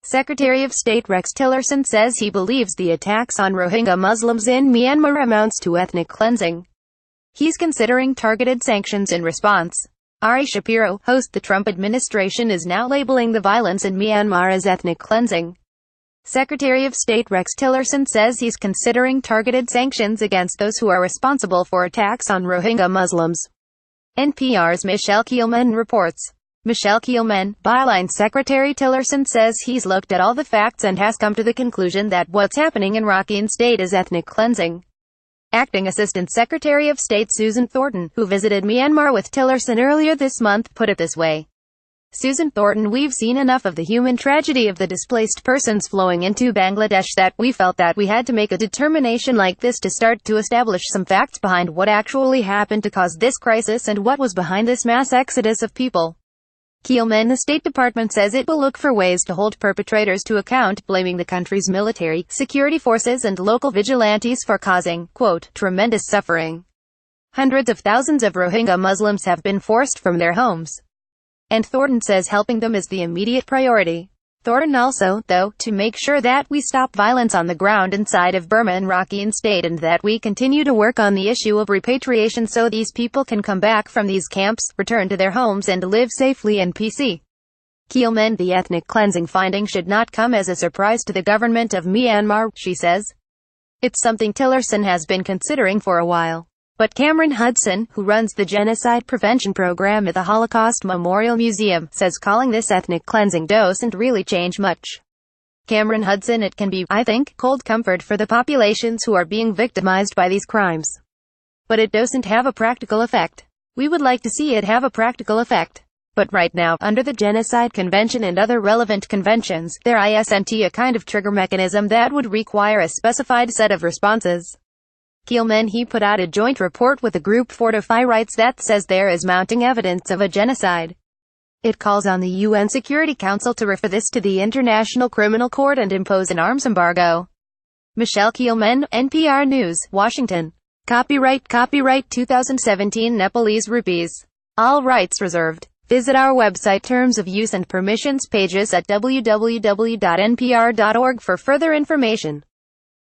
Secretary of State Rex Tillerson says he believes the attacks on Rohingya Muslims in Myanmar amounts to ethnic cleansing. He's considering targeted sanctions in response. ARI SHAPIRO, host the Trump administration is now labeling the violence in Myanmar as ethnic cleansing. Secretary of State Rex Tillerson says he's considering targeted sanctions against those who are responsible for attacks on Rohingya Muslims. NPRs Michele Kelemen reports. Michele Kelemen, BYLINE Secretary Tillerson says he's looked at all the facts and has come to the conclusion that what's happening in Rakhine State is ethnic cleansing. Acting Assistant Secretary of State Susan Thornton, who visited Myanmar with Tillerson earlier this month, put it this way. Susan Thornton: "We've seen enough of the human tragedy of the displaced persons flowing into Bangladesh that we felt that we had to make a determination like this to start to establish some facts behind what actually happened to cause this crisis and what was behind this mass exodus of people." Kelemen: "The State Department says it will look for ways to hold perpetrators to account, blaming the country's military, security forces and local vigilantes for causing, quote, tremendous suffering. Hundreds of thousands of Rohingya Muslims have been forced from their homes. And Thornton says helping them is the immediate priority. Thornton also, though, to make sure that we stop violence on the ground inside of Burma and Rakhine State and that we continue to work on the issue of repatriation so these people can come back from these camps, return to their homes and live safely in peace." Kelemen: "The ethnic cleansing finding should not come as a surprise to the government of Myanmar," she says. "It's something Tillerson has been considering for a while. But Cameron Hudson, who runs the Genocide Prevention Program at the Holocaust Memorial Museum, says calling this ethnic cleansing doesn't really change much. Cameron Hudson: "It can be, I think, cold comfort for the populations who are being victimized by these crimes. But it doesn't have a practical effect. We would like to see it have a practical effect. But right now, under the Genocide Convention and other relevant conventions, there isn't a kind of trigger mechanism that would require a specified set of responses." Kelemen: "He put out a joint report with the group Fortify Rights that says there is mounting evidence of a genocide. It calls on the UN Security Council to refer this to the International Criminal Court and impose an arms embargo." Michele Kelemen, NPR News, Washington. Copyright 2017 Nepalese rupees. All rights reserved. Visit our website Terms of Use and Permissions pages at www.npr.org for further information.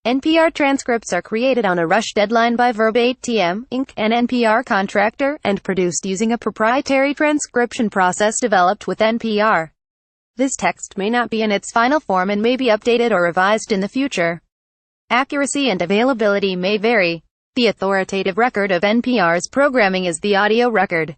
NPR transcripts are created on a rush deadline by Verbatim, Inc., an NPR contractor, and produced using a proprietary transcription process developed with NPR. This text may not be in its final form and may be updated or revised in the future. Accuracy and availability may vary. The authoritative record of NPR's programming is the audio record.